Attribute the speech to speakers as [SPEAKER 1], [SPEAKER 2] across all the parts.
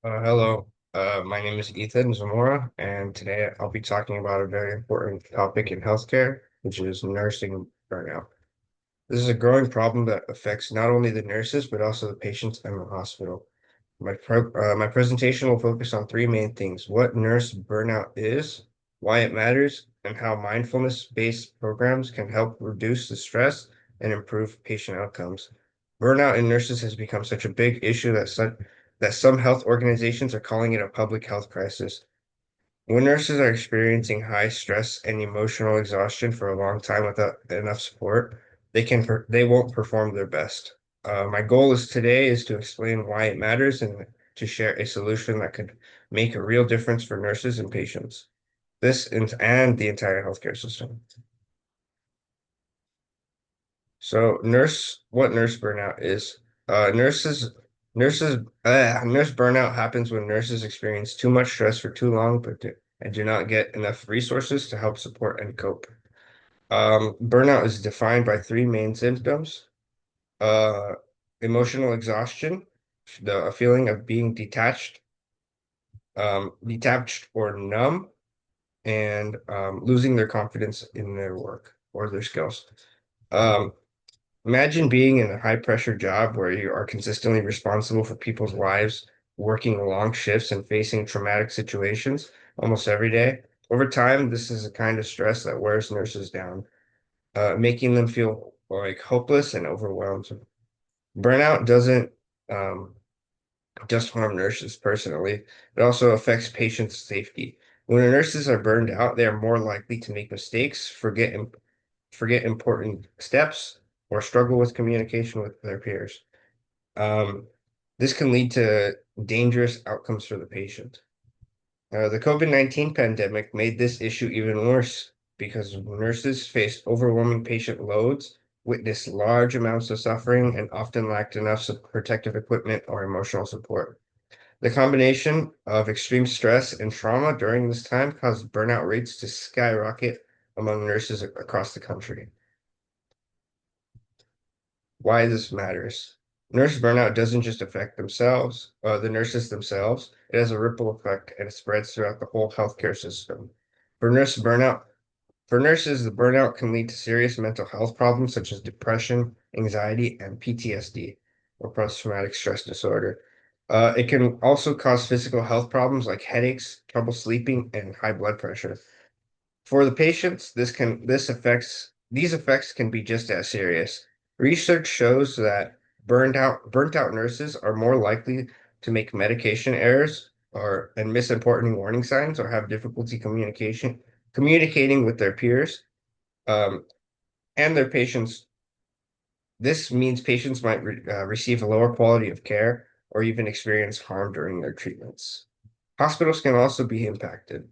[SPEAKER 1] Hello, my name is Ethan Zamora, and today I'll be talking about a very important topic in healthcare, which is nursing burnout. This is a growing problem that affects not only the nurses, but also the patients and the hospital. My presentation will focus on three main things: what nurse burnout is, why it matters, and how mindfulness-based programs can help reduce the stress and improve patient outcomes. Burnout in nurses has become such a big issue that some health organizations are calling it a public health crisis. When nurses are experiencing high stress and emotional exhaustion for a long time without enough support, they won't perform their best. My goal is today is to explain why it matters and to share a solution that could make a real difference for nurses and patients. And the entire healthcare system. What nurse burnout is? Uh, nurses, nurse burnout happens when nurses experience too much stress for too long, and do not get enough resources to help support and cope. Burnout is defined by three main symptoms: uh, emotional exhaustion, a feeling of being detached or numb, and losing their confidence in their work or their skills. Um, Imagine being in a high pressure job where you are consistently responsible for people's lives, working long shifts and facing traumatic situations almost every day. Over time, this is a kind of stress that wears nurses down, making them feel like hopeless and overwhelmed. Burnout doesn't um, just harm nurses personally, it also affects patients' safety. When nurses are burned out, they are more likely to make mistakes, forget important steps, or struggle with communication with their peers. Um, this can lead to dangerous outcomes for the patient. The COVID-19 pandemic made this issue even worse because nurses faced overwhelming patient loads, witnessed large amounts of suffering, and often lacked enough protective equipment or emotional support. The combination of extreme stress and trauma during this time caused burnout rates to skyrocket among nurses across the country. Why this matters. Nurse burnout doesn't just affect the nurses themselves. It has a ripple effect and it spreads throughout the whole healthcare system. For nurse burnout, for nurses, the burnout can lead to serious mental health problems such as depression, anxiety, and PTSD, or post-traumatic stress disorder. It can also cause physical health problems like headaches, trouble sleeping, and high blood pressure. For the patients, these effects can be just as serious. Research shows that burnt out nurses are more likely to make medication errors and miss important warning signs or have difficulty communicating with their peers um, and their patients. This means patients might receive a lower quality of care or even experience harm during their treatments. Hospitals can also be impacted.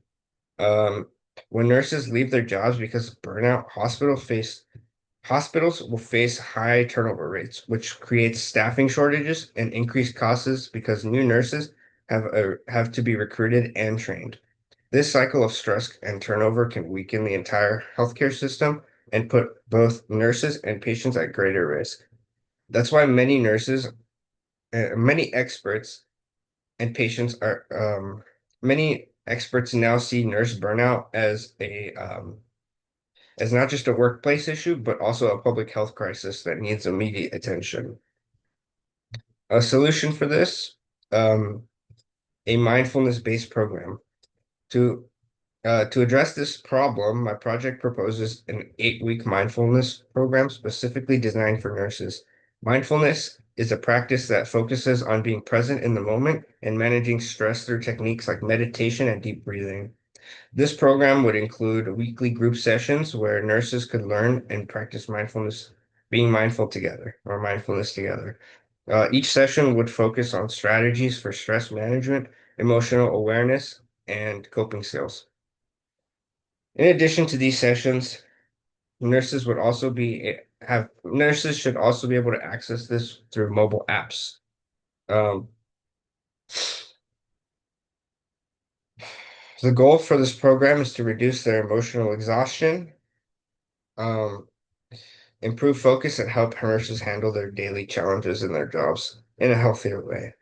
[SPEAKER 1] Um, when nurses leave their jobs because of burnout, hospitals will face high turnover rates, which creates staffing shortages and increased costs because new nurses have to be recruited and trained. This cycle of stress and turnover can weaken the entire healthcare system and put both nurses and patients at greater risk. That's why many experts and patients are many experts now see nurse burnout as not just a workplace issue, but also a public health crisis that needs immediate attention. A solution for this, um, a mindfulness-based program. To to address this problem, my project proposes an 8-week mindfulness program specifically designed for nurses. Mindfulness is a practice that focuses on being present in the moment and managing stress through techniques like meditation and deep breathing. This program would include weekly group sessions where nurses could learn and practice being mindful together or mindfulness together. Each session would focus on strategies for stress management, emotional awareness, and coping skills. In addition to these sessions, nurses should also be able to access this through mobile apps. Um, the goal for this program is to reduce their emotional exhaustion, um, improve focus, and help nurses handle their daily challenges in their jobs in a healthier way.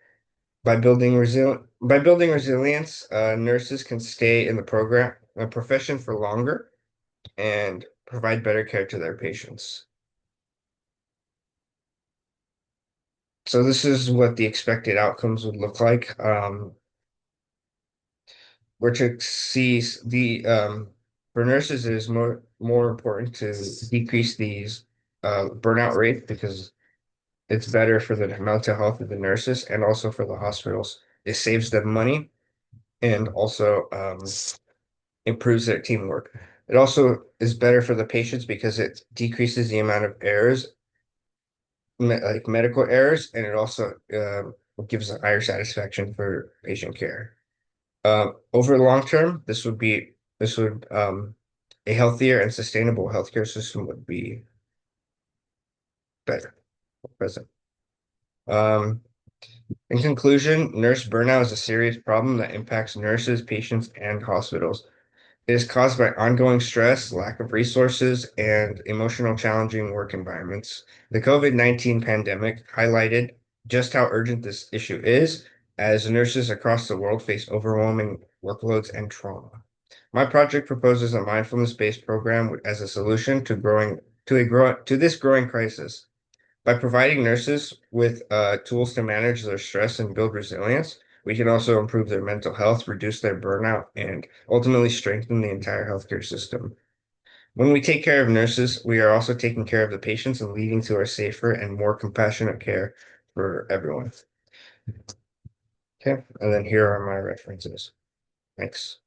[SPEAKER 1] By building resilience, nurses can stay in the profession for longer and provide better care to their patients. So this is what the expected outcomes would look like. We're to see the for nurses, it is more important to decrease these burnout rate because it's better for the mental health of the nurses and also for the hospitals. It saves them money and also improves their teamwork. It also is better for the patients because it decreases the amount of errors, like medical errors, and it also gives a higher satisfaction for patient care. Over the long term, this would a healthier and sustainable healthcare system would be better present. Um, in conclusion, nurse burnout is a serious problem that impacts nurses, patients, and hospitals. It is caused by ongoing stress, lack of resources, and emotional challenging work environments. The COVID-19 pandemic highlighted just how urgent this issue is as nurses across the world face overwhelming workloads and trauma. My project proposes a mindfulness-based program as a solution to this growing crisis. By providing nurses with tools to manage their stress and build resilience, we can also improve their mental health, reduce their burnout, and ultimately strengthen the entire healthcare system. When we take care of nurses, we are also taking care of the patients and leading to a safer and more compassionate care for everyone. Okay, and then here are my references. Thanks.